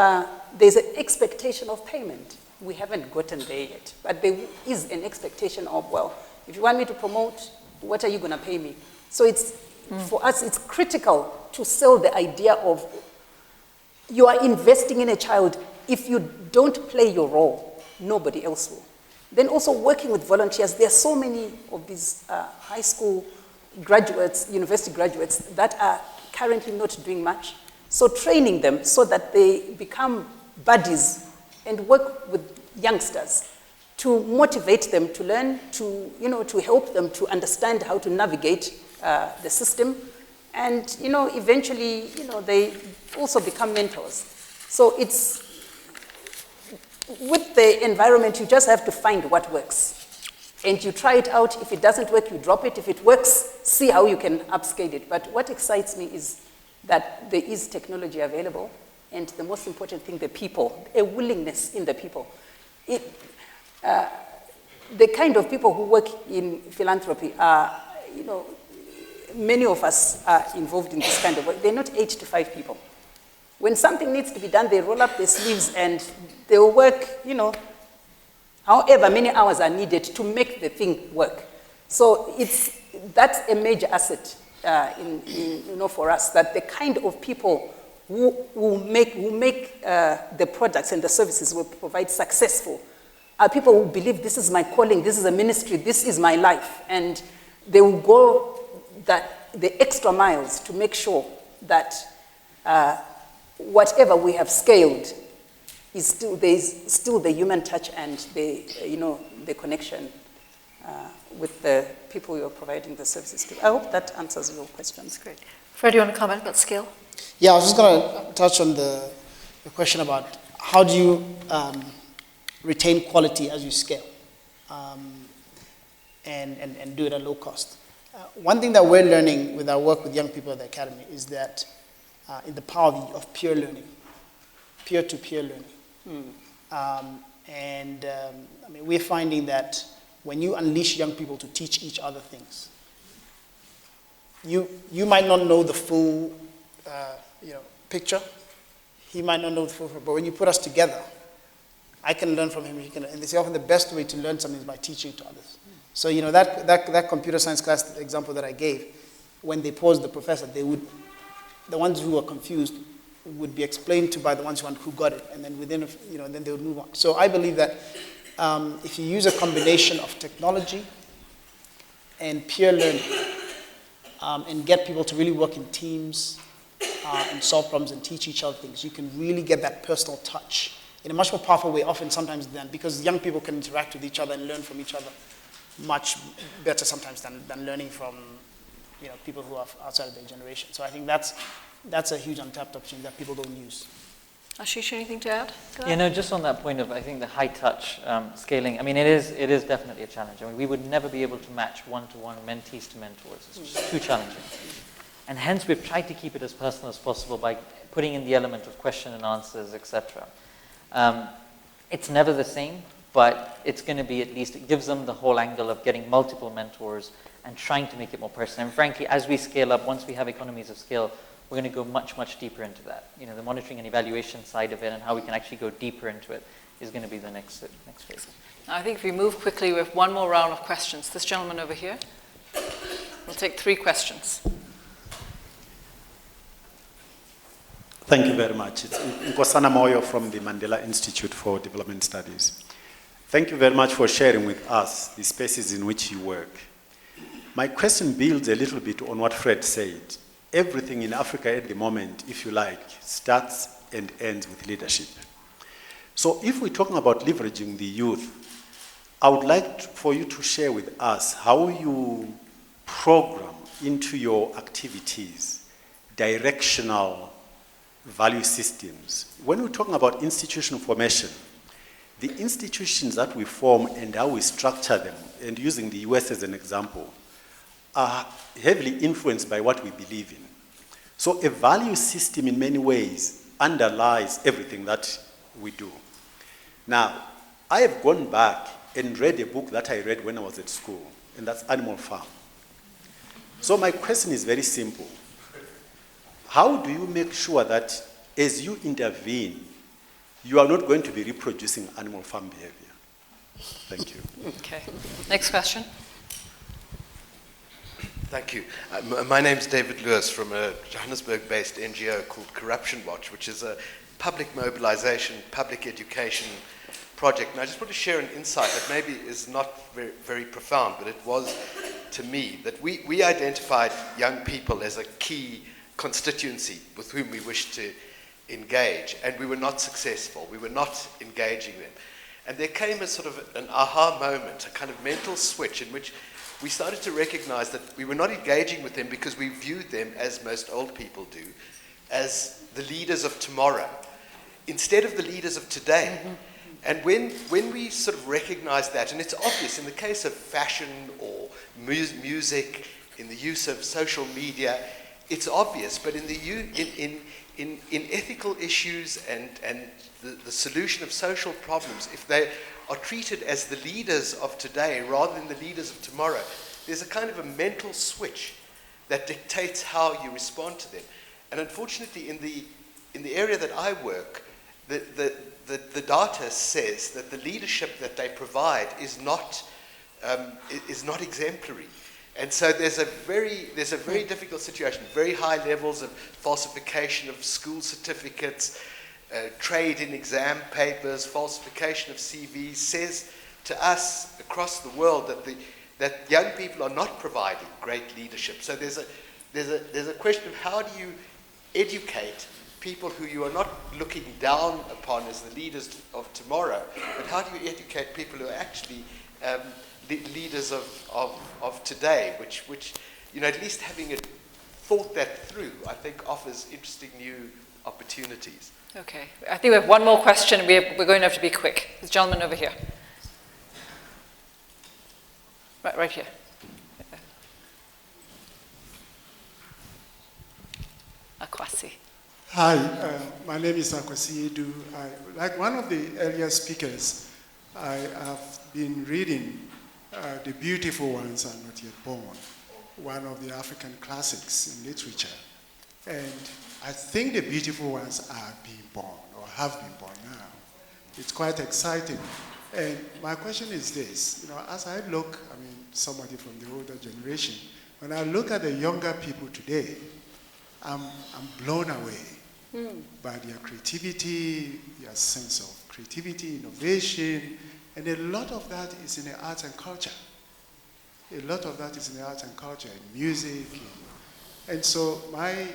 there's an expectation of payment. We haven't gotten there yet, but there is an expectation of, well, if you want me to promote, what are you going to pay me? So for us, it's critical to sell the idea of you are investing in a child. If you don't play your role, nobody else will. Then also working with volunteers. There are so many of these high school graduates, university graduates that are currently not doing much. So training them so that they become buddies and work with youngsters to motivate them to learn, to help them to understand how to navigate the system. And, eventually, they also become mentors. So it's, with the environment, you just have to find what works. and you try it out. If it doesn't work, you drop it. If it works, see how you can upscale it. But what excites me is that there is technology available, and the most important thing, the people, a willingness in the people. The kind of people who work in philanthropy are, many of us are involved in this kind of work. They're not 8 to 5 people. When something needs to be done, they roll up their sleeves and they'll work, however many hours are needed to make the thing work. So that's a major asset for us, that the kind of people who make the products and the services we provide successful are people who believe this is my calling, this is a ministry, this is my life, and they will go the extra miles to make sure that whatever we have scaled is there's still the human touch and the connection with the people you're providing the services to. I hope that answers your questions. Great. Fred, do you want to comment about scale? Yeah, I was just going to touch on the question about how do you retain quality as you scale and do it at low cost. One thing that we're learning with our work with young people at the Academy is that in the power of peer learning, peer-to-peer learning. We're finding that when you unleash young people to teach each other things, you might not know the full picture. He might not know the full picture, but when you put us together, I can learn from him. And they say often the best way to learn something is by teaching to others. So that computer science class example that I gave, when they paused the professor, the ones who were confused would be explained to by the ones who got it, and then then they would move on. So I believe that if you use a combination of technology and peer learning, and get people to really work in teams and solve problems and teach each other things, you can really get that personal touch in a much more powerful way, often sometimes because young people can interact with each other and learn from each other much better sometimes than learning from people who are outside of their generation. So I think that's a huge untapped opportunity that people don't use. Ashish, anything to add to that? Just on that point of, I think, the high touch scaling, it is definitely a challenge. We would never be able to match one-to-one mentees to mentors. It's just too challenging. And hence we've tried to keep it as personal as possible by putting in the element of question and answers, etc. It's never the same, but it's going to be, at least it gives them the whole angle of getting multiple mentors and trying to make it more personal. And frankly, as we scale up, once we have economies of scale, we're going to go much, much deeper into that. The monitoring and evaluation side of it and how we can actually go deeper into it is going to be the next phase. I think if we move quickly, we have one more round of questions. This gentleman over here. We'll take 3 questions. Thank you very much. It's Nkosana Moyo from the Mandela Institute for Development Studies. Thank you very much for sharing with us the spaces in which you work. My question builds a little bit on what Fred said. Everything in Africa at the moment, if you like, starts and ends with leadership. So if we're talking about leveraging the youth, I would like for you to share with us how you program into your activities directional value systems. When we're talking about institutional formation, the institutions that we form and how we structure them, and using the US as an example, are heavily influenced by what we believe in. So a value system in many ways underlies everything that we do. Now, I have gone back and read a book that I read when I was at school, and that's Animal Farm. So my question is very simple. How do you make sure that as you intervene, you are not going to be reproducing animal farm behavior? Thank you. Okay. Next question. Thank you. My name is David Lewis from a Johannesburg-based NGO called Corruption Watch, which is a public mobilization, public education project. And I just want to share an insight that maybe is not very, very profound, but it was to me that we identified young people as a key constituency with whom we wished to engage, and we were not successful. We were not engaging them. And there came a sort of an aha moment, a kind of mental switch in which we started to recognize that we were not engaging with them because we viewed them, as most old people do, as the leaders of tomorrow, instead of the leaders of today. And when we sort of recognize that, and it's obvious in the case of fashion or music, in the use of social media, it's obvious, but in ethical issues and the solution of social problems, if they are treated as the leaders of today rather than the leaders of tomorrow, there's a kind of a mental switch that dictates how you respond to them. And unfortunately, in the area that I work, the data says that the leadership that they provide is not exemplary. And so there's a very difficult situation, very high levels of falsification of school certificates, trade in exam papers, falsification of CVs, says to us across the world that young people are not providing great leadership. So there's a question of how do you educate people who you are not looking down upon as the leaders of tomorrow, but how do you educate people who are actually leaders of today, which at least having thought that through, I think offers interesting new opportunities. Okay, I think we have one more question. We're going to have to be quick. This gentleman over here. Right here. Akwasi. Hi, my name is Akwasi Edu. Like one of the earlier speakers, I have been reading The Beautiful Ones Are Not Yet Born, one of the African classics in literature. And I think the beautiful ones are being born, or have been born now. It's quite exciting. And my question is this, as I look, somebody from the older generation, when I look at the younger people today, I'm blown away by their creativity, their sense of creativity, innovation, and a lot of that is in the arts and culture. A lot of that is in the arts and culture, in music. And so my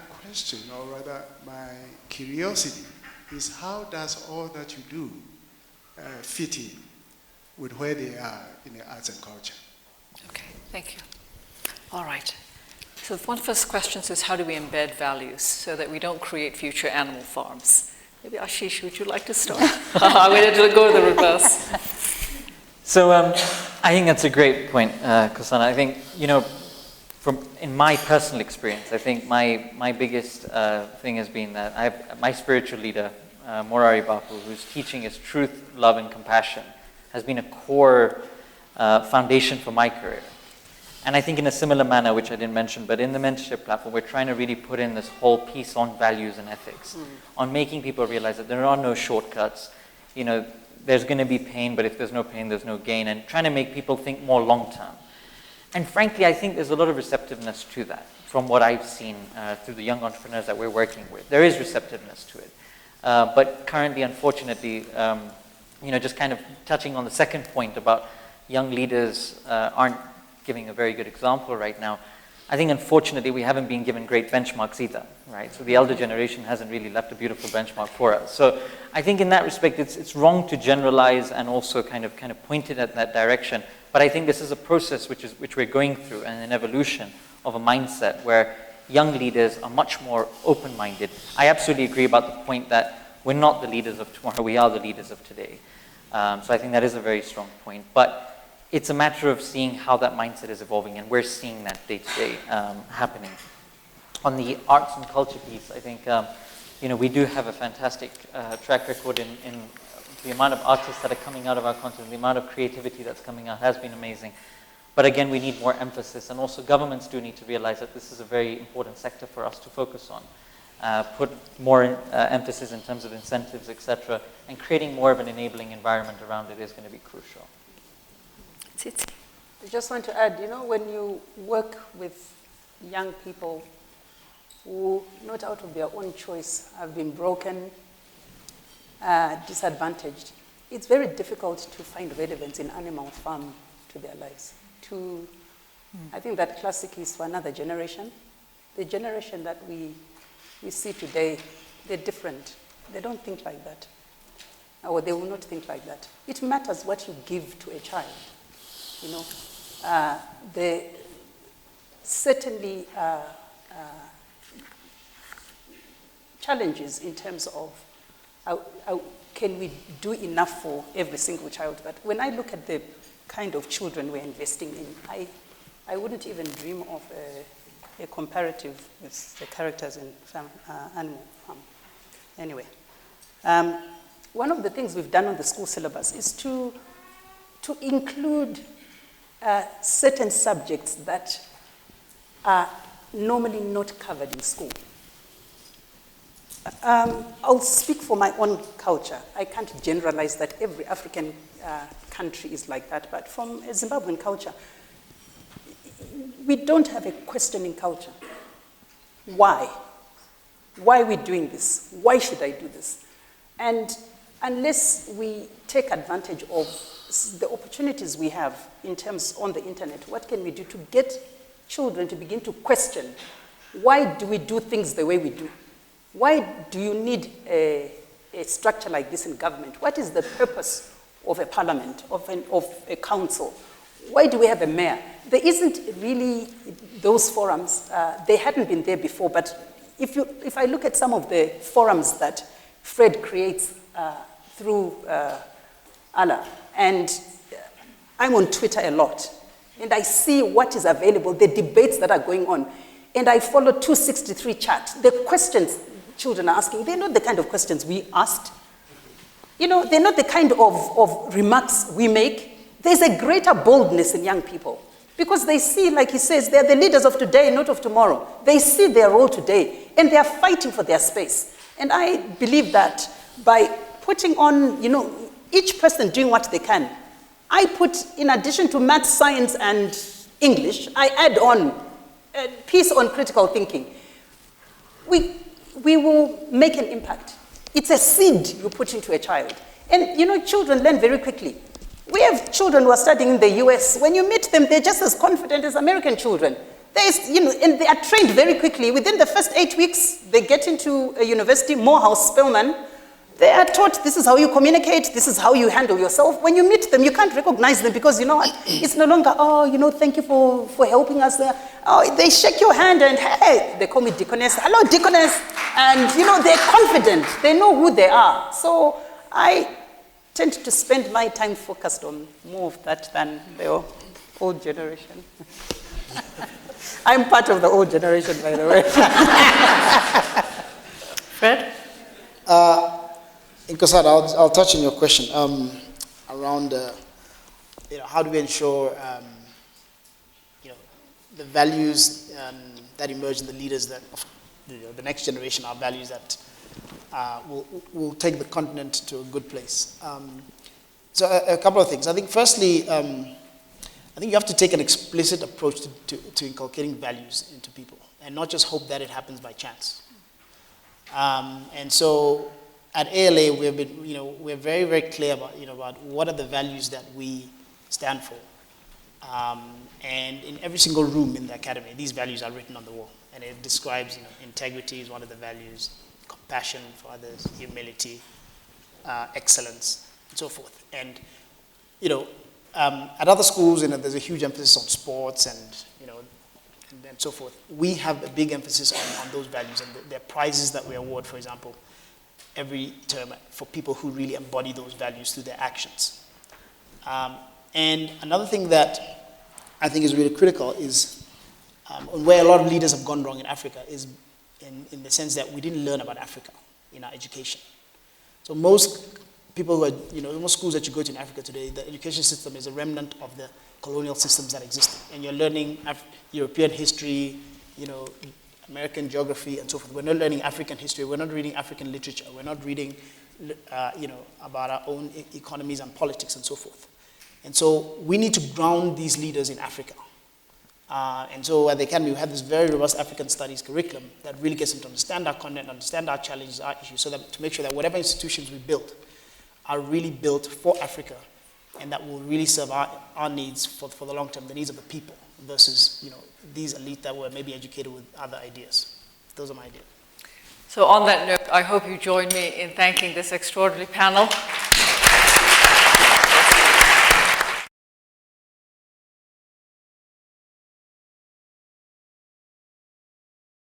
question, or rather my curiosity, is how does all that you do fit in with where they are in the arts and culture? Okay, thank you. All right. So one of the first questions is how do we embed values so that we don't create future animal farms? Maybe Ashish, would you like to start? I'm going to go to the reverse. So I think that's a great point, Kosana. I think, in my personal experience, I think my biggest thing has been that I have my spiritual leader, Morari Bapu, whose teaching is truth, love, and compassion, has been a core foundation for my career. And I think in a similar manner, which I didn't mention, but in the mentorship platform, we're trying to really put in this whole piece on values and ethics, on making people realize that there are no shortcuts. There's going to be pain, but if there's no pain, there's no gain, and trying to make people think more long-term. And frankly, I think there's a lot of receptiveness to that from what I've seen through the young entrepreneurs that we're working with. There is receptiveness to it. But currently, unfortunately, just kind of touching on the second point about young leaders aren't giving a very good example right now. I think, unfortunately, we haven't been given great benchmarks either, right? So the elder generation hasn't really left a beautiful benchmark for us. So I think in that respect, it's wrong to generalize and also kind of point it at that direction. But I think this is a process which we're going through, and an evolution of a mindset where young leaders are much more open-minded. I absolutely agree about the point that we're not the leaders of tomorrow, we are the leaders of today. So I think that is a very strong point. But it's a matter of seeing how that mindset is evolving, and we're seeing that day to day happening. On the arts and culture piece, I think we do have a fantastic track record in the amount of artists that are coming out of our continent, the amount of creativity that's coming out has been amazing. But again, we need more emphasis, and also governments do need to realize that this is a very important sector for us to focus on. Put more emphasis in terms of incentives, etc., and creating more of an enabling environment around it is going to be crucial. Tsitsi. I just want to add, when you work with young people who, not out of their own choice, have been broken, disadvantaged, it's very difficult to find relevance in animal farm to their lives. I think that classic is for another generation. The generation that we see today, they're different. They don't think like that, or they will not think like that. It matters what you give to a child. There certainly challenges in terms of can we do enough for every single child? But when I look at the kind of children we're investing in, I wouldn't even dream of a comparative with the characters in Animal Farm. Anyway, one of the things we've done on the school syllabus is to include certain subjects that are normally not covered in school. I'll speak for my own culture. I can't generalize that every African country is like that, but from a Zimbabwean culture, we don't have a questioning culture. Why? Why are we doing this? Why should I do this? And unless we take advantage of the opportunities we have in terms on the internet, what can we do to get children to begin to question, why do we do things the way we do? Why do you need a structure like this in government? What is the purpose of a parliament, of a council? Why do we have a mayor? There isn't really those forums. They hadn't been there before, but if I look at some of the forums that Fred creates through Allah, and I'm on Twitter a lot, and I see what is available, the debates that are going on, and I follow 263 chat. The questions children are asking, they're not the kind of questions we asked. You know, they're not the kind of remarks we make. There's a greater boldness in young people because they see, like he says, they're the leaders of today, not of tomorrow. They see their role today, and they are fighting for their space. And I believe that by putting on, you know, each person doing what they can, I put, in addition to math, science, and English, I add on a piece on critical thinking. We will make an impact. It's a seed you put into a child. And, you know, children learn very quickly. We have children who are studying in the US. When you meet them, they're just as confident as American children. You know, and they are trained very quickly. Within the first 8 weeks, they get into a university, Morehouse, Spelman. They are taught this is how you communicate, this is how you handle yourself. When you meet them, you can't recognize them because, you know what, it's no longer, oh, you know, thank you for helping us there. Oh, they shake your hand and, hey, they call me Deaconess. Hello, Deaconess. And, you know, they're confident. They know who they are. So I tend to spend my time focused on more of that than the old generation. I'm part of the old generation, by the way. Fred? In Nkosana, I'll touch on your question around, you know, how do we ensure, you know, the values that emerge in the leaders that, you know, the next generation are values that will take the continent to a good place. So a couple of things. I think firstly, I think you have to take an explicit approach to inculcating values into people and not just hope that it happens by chance. And so at ALA, we've been, you know, we're very, very clear about, you know, about what are the values that we stand for. And in every single room in the academy, these values are written on the wall. And it describes, you know, integrity is one of the values, compassion for others, humility, excellence, and so forth. And, you know, at other schools, you know, there's a huge emphasis on sports and, you know, and so forth. We have a big emphasis on those values, and there are prizes that we award, for example, every term for people who really embody those values through their actions. And another thing that I think is really critical is where a lot of leaders have gone wrong in Africa is in the sense that we didn't learn about Africa in our education. So most people who are, you know, most schools that you go to in Africa today, the education system is a remnant of the colonial systems that existed. And you're learning European history, you know, American geography, and so forth. We're not learning African history. We're not reading African literature. We're not reading, you know, about our own economies and politics and so forth. And so we need to ground these leaders in Africa. And so at the Academy, we have this very robust African studies curriculum that really gets them to understand our content, understand our challenges, our issues, so that to make sure that whatever institutions we build are really built for Africa and that will really serve our needs for the long term, the needs of the people, versus, you know, these elite that were maybe educated with other ideas. Those are my ideas. So on that note, I hope you join me in thanking this extraordinary panel.